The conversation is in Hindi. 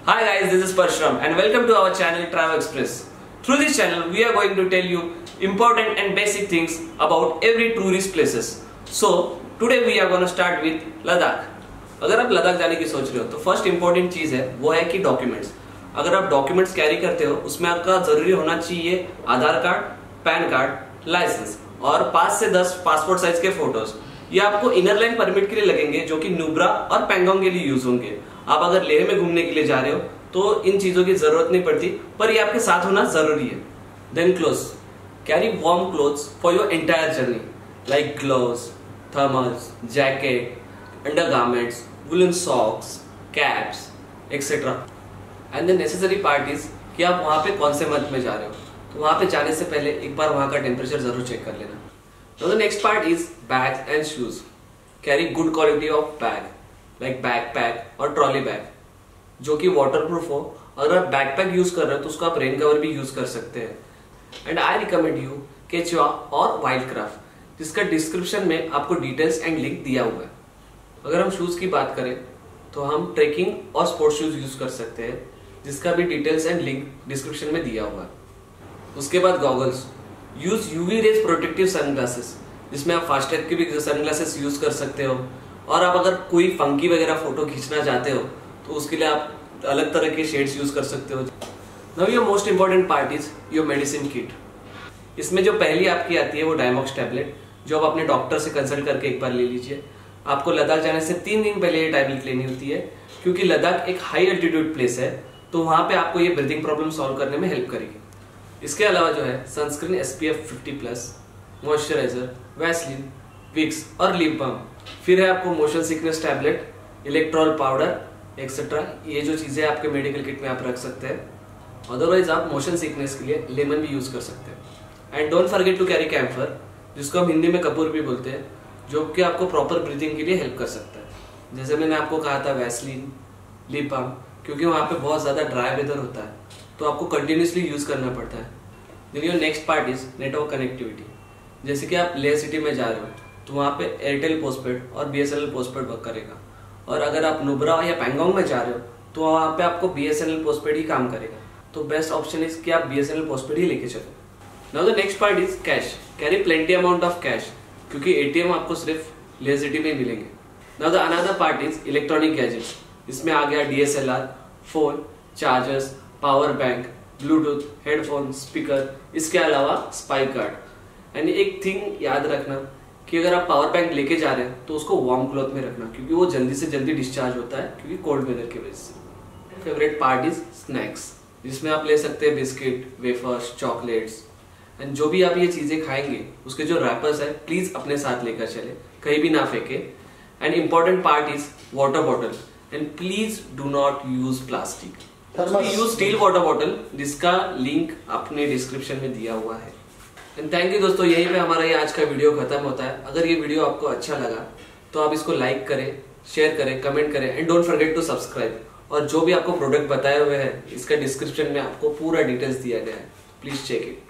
Hi guys, this is Parshram and welcome to our channel Travel Express. Through this channel, we are going to tell you important and basic things about every tourist places. So today we are going to start with Ladakh. अगर आप लद्दाख जाने की सोच रहे हो तो फर्स्ट इंपॉर्टेंट चीज है वो है कि डॉक्यूमेंट्स. अगर आप डॉक्यूमेंट्स कैरी करते हो उसमें आपका जरूरी होना चाहिए आधार कार्ड, पैन कार्ड, लाइसेंस और 5 से 10 पासपोर्ट साइज के फोटोज. ये आपको इनर लाइन परमिट के लिए लगेंगे जो कि नुब्रा और पैंगोंग के लिए यूज होंगे. आप अगर लेह में घूमने के लिए जा रहे हो तो इन चीजों की जरूरत नहीं पड़ती, पर ये आपके साथ होना जरूरी है. Then clothes. Carry warm clothes for your entire journey like gloves, thermals, jacket, undergarments, woolen socks, caps, etc. And the necessary part is कि आप वहाँ पे कौन से मंथ में जा रहे हो, तो वहाँ पे जाने से पहले एक बार वहाँ का टेम्परेचर जरूर चेक कर लेना. Now the next part is bags and shoes. Carry good quality of bag like backpack और trolley bag जो कि waterproof हो. अगर आप backpack यूज कर रहे हो तो उसको आप रेन कवर भी यूज कर सकते हैं. And I recommend you केचुआ और वाइल्डक्राफ्ट जिसका डिस्क्रिप्शन में आपको डिटेल्स एंड लिंक दिया हुआ है. अगर हम शूज की बात करें तो हम ट्रेकिंग और स्पोर्ट्स शूज यूज कर सकते हैं जिसका भी डिटेल्स एंड लिंक डिस्क्रिप्शन में दिया हुआ है. उसके बाद goggles. Use UV rays protective sunglasses जिसमें आप फास्टैग के भी सनग्लासेस यूज कर सकते हो. और आप अगर कोई फंकी वगैरह फोटो खींचना चाहते हो तो उसके लिए आप अलग तरह के शेड्स यूज कर सकते हो. Now your most important part is your medicine kit. इसमें जो पहली आपकी आती है वो डायमॉक्स टैबलेट जो आप अपने डॉक्टर से कंसल्ट करके एक बार ले लीजिए. आपको लद्दाख जाने से 3 दिन पहले ये टैबलेट लेनी होती है क्योंकि लद्दाख एक हाई एल्टीट्यूड प्लेस है, तो वहां पे आपको ये ब्रीथिंग प्रॉब्लम सॉल्व करने में हेल्प करेगी. इसके अलावा जो है sunscreen SPF 50+, moisturiser, Vaseline, Vicks और लिप बाम. फिर है आपको motion sickness tablet, Electral powder etcetera. ये जो चीजें आपके मेडिकल किट में आप रख सकते हैं. अदरवाइज आप मोशन सिकनेस के लिए लेमन भी यूज कर सकते हैं. And don't forget to carry camphor जिसको हम हिंदी में कपूर भी बोलते हैं, जो कि आपको प्रॉपर ब्रीथिंग के लिए हेल्प कर सकता है. जैसे मैंने आपको कहा था वैसलीन, लिप बाम, क्योंकि वहाँ पे बहुत ज़्यादा ड्राई वेदर होता है तो आपको कंटिन्यूसली यूज करना पड़ता है. Then your next part is network connectivity. जैसे कि आप लेह सिटी में जा रहे हो तो वहाँ पे एयरटेल पोस्टपेड और BSNL पोस्टपेड वर्क करेगा. और अगर आप नुब्रा या पैंगोंग में जा रहे हो तो वहाँ पे आपको BSNL पोस्टपेड ही काम करेगा. तो बेस्ट ऑप्शन इज कि आप BSNL पोस्टपेड ही लेके चलो. Now the next part is cash. Carry plenty amount of cash क्योंकि ATM आपको सिर्फ लेह सिटी में मिलेंगे. Now the another part is electronic gadgets. इसमें आ गया DSLR, phone, chargers, power bank, Bluetooth, headphone, speaker. इसके अलावा स्पाई कार्ड. एंड एक थिंग याद रखना कि अगर आप पावर बैंक लेके जा रहे हैं तो उसको वार्म क्लॉथ में रखना क्योंकि वो जल्दी से जल्दी डिस्चार्ज होता है क्योंकि कोल्ड वेदर की वजह से. फेवरेट पार्ट इज स्नैक्स जिसमें आप ले सकते हैं बिस्किट, वेफर्स, चॉकलेट्स. एंड जो भी आप ये चीजें खाएंगे उसके जो रैपर्स है प्लीज अपने साथ लेकर चले, कहीं भी ना फेंके. And important part is water bottle. And please do not use plastic. Use still water bottle जिसका लिंक अपने डिस्क्रिप्शन में दिया हुआ है. एंड थैंक यू दोस्तों, यहीं पे हमारा ये आज का वीडियो खत्म होता है. अगर ये वीडियो आपको अच्छा लगा तो आप इसको लाइक करें, शेयर करें, कमेंट करें and don't forget to subscribe. और जो भी आपको प्रोडक्ट बताए हुए हैं इसका डिस्क्रिप्शन में आपको पूरा डिटेल्स दिया गया है, प्लीज चेक इट.